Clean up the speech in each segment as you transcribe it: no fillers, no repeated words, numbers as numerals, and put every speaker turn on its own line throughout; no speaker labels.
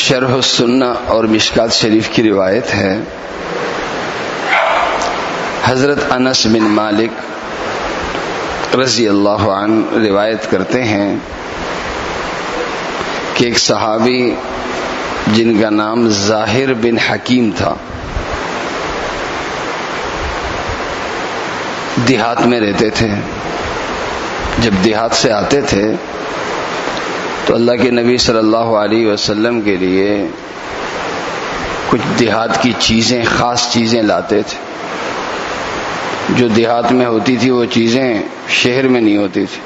شرح السنہ اور مشکات شریف کی روایت ہے، حضرت انس بن مالک رضی اللہ عنہ روایت کرتے ہیں کہ ایک صحابی جن کا نام ظاہر بن حکیم تھا، دیہات میں رہتے تھے۔ جب دیہات سے آتے تھے تو اللہ کے نبی صلی اللہ علیہ وسلم کے لیے کچھ دیہات کی چیزیں، خاص چیزیں لاتے تھے۔ جو دیہات میں ہوتی تھی وہ چیزیں شہر میں نہیں ہوتی تھی۔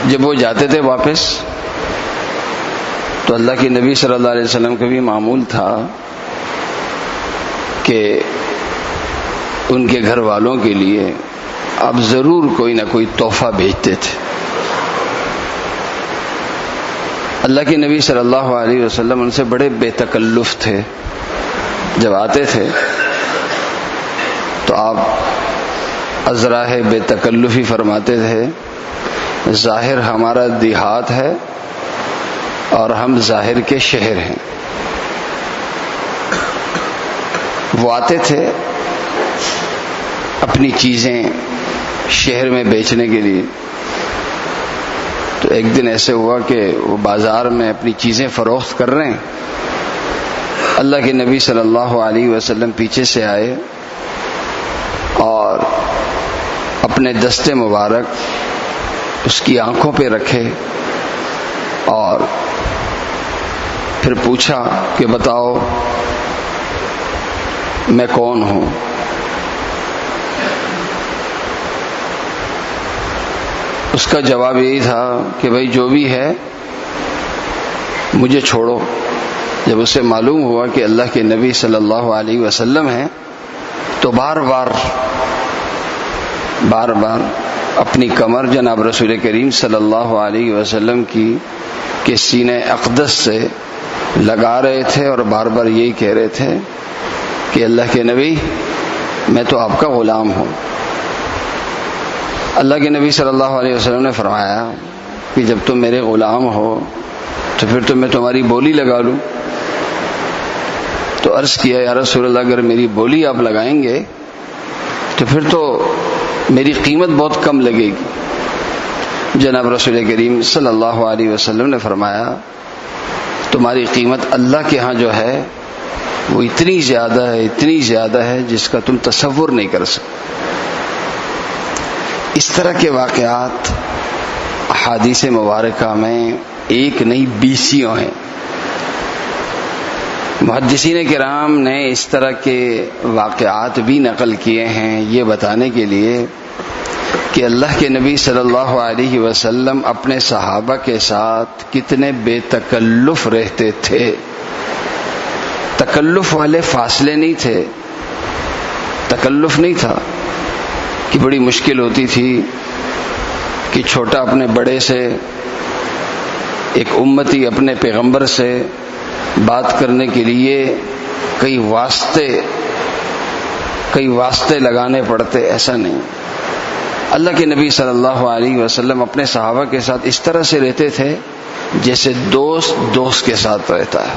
جب وہ جاتے تھے واپس تو اللہ کے نبی صلی اللہ علیہ وسلم کا بھی معمول تھا کہ ان کے گھر والوں کے لیے آپ ضرور کوئی نہ کوئی تحفہ بھیجتے تھے۔ اللہ کے نبی صلی اللہ علیہ وسلم ان سے بڑے بے تکلف تھے۔ جب آتے تھے تو آپ ازراہ بے تکلفی فرماتے تھے، ظاہر ہمارا دیہات ہے اور ہم ظاہر کے شہر ہیں۔ وہ آتے تھے اپنی چیزیں شہر میں بیچنے کے لیے، تو ایک دن ایسے ہوا کہ وہ بازار میں اپنی چیزیں فروخت کر رہے ہیں۔ اللہ کے نبی صلی اللہ علیہ وسلم پیچھے سے آئے اور اپنے دست مبارک اس کی آنکھوں پہ رکھے اور پھر پوچھا کہ بتاؤ میں کون ہوں؟ اس کا جواب یہی تھا کہ بھائی جو بھی ہے مجھے چھوڑو۔ جب اسے معلوم ہوا کہ اللہ کے نبی صلی اللہ علیہ وسلم ہیں تو بار بار اپنی کمر جناب رسول کریم صلی اللہ علیہ وسلم کے سینے اقدس سے لگا رہے تھے اور بار بار یہی کہہ رہے تھے کہ اللہ کے نبی میں تو آپ کا غلام ہوں۔ اللہ کے نبی صلی اللہ علیہ وسلم نے فرمایا کہ جب تم میرے غلام ہو تو پھر تو میں تمہاری بولی لگا لوں۔ تو عرض کیا یا رسول اللہ اگر میری بولی آپ لگائیں گے تو پھر تو میری قیمت بہت کم لگے گی۔ جناب رسول کریم صلی اللہ علیہ وسلم نے فرمایا تمہاری قیمت اللہ کے ہاں جو ہے وہ اتنی زیادہ ہے جس کا تم تصور نہیں کر سکتے۔ اس طرح کے واقعات احادیث مبارکہ میں ایک نہیں بیسیوں ہیں۔ محدثین کرام نے اس طرح کے واقعات بھی نقل کیے ہیں یہ بتانے کے لیے کہ اللہ کے نبی صلی اللہ علیہ وسلم اپنے صحابہ کے ساتھ کتنے بے تکلف رہتے تھے۔ تکلف والے فاصلے نہیں تھے، تکلف نہیں تھا کہ بڑی مشکل ہوتی تھی کہ چھوٹا اپنے بڑے سے، ایک امتی اپنے پیغمبر سے بات کرنے کے لیے کئی واسطے لگانے پڑتے، ایسا نہیں۔ اللہ کے نبی صلی اللہ علیہ وسلم اپنے صحابہ کے ساتھ اس طرح سے رہتے تھے جیسے دوست کے ساتھ رہتا ہے۔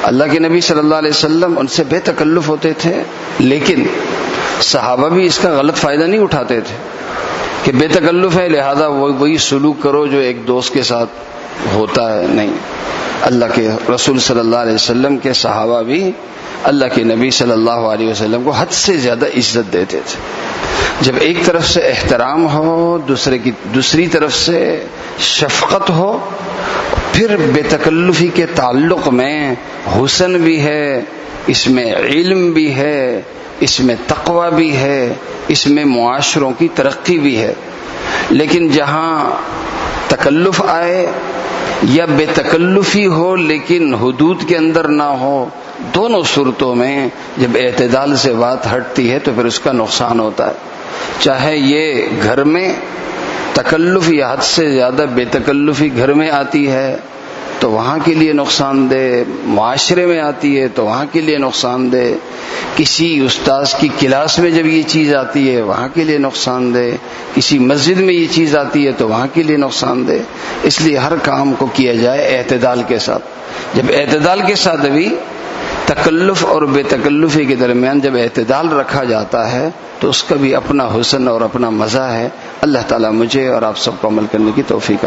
اللہ کے نبی صلی اللہ علیہ وسلم ان سے بے تکلف ہوتے تھے، لیکن صحابہ بھی اس کا غلط فائدہ نہیں اٹھاتے تھے کہ بے تکلف ہے لہذا وہی سلوک کرو جو ایک دوست کے ساتھ ہوتا ہے۔ نہیں، اللہ کے رسول صلی اللہ علیہ وسلم کے صحابہ بھی اللہ کے نبی صلی اللہ علیہ وسلم کو حد سے زیادہ عزت دیتے تھے۔ جب ایک طرف سے احترام ہو، دوسری طرف سے شفقت ہو، پھر بے تکلفی کے تعلق میں حسن بھی ہے، اس میں علم بھی ہے، اس میں تقوی بھی ہے، اس میں معاشروں کی ترقی بھی ہے۔ لیکن جہاں تکلف آئے یا بے تکلفی ہو لیکن حدود کے اندر نہ ہو، دونوں صورتوں میں جب اعتدال سے بات ہٹتی ہے تو پھر اس کا نقصان ہوتا ہے۔ چاہے یہ گھر میں تکلف یا حد سے زیادہ بے تکلفی گھر میں آتی ہے تو وہاں کے لیے نقصان دہ، معاشرے میں آتی ہے تو وہاں کے لیے نقصان دہ، کسی استاذ کی کلاس میں جب یہ چیز آتی ہے وہاں کے لیے نقصان دہ، کسی مسجد میں یہ چیز آتی ہے تو وہاں کے لیے نقصان دہ۔ اس لیے ہر کام کو کیا جائے اعتدال کے ساتھ۔ جب اعتدال کے ساتھ ابھی تکلف اور بے تکلفی کے درمیان جب اعتدال رکھا جاتا ہے تو اس کا بھی اپنا حسن اور اپنا مزہ ہے۔ اللہ تعالیٰ مجھے اور آپ سب کو عمل کرنے کی توفیق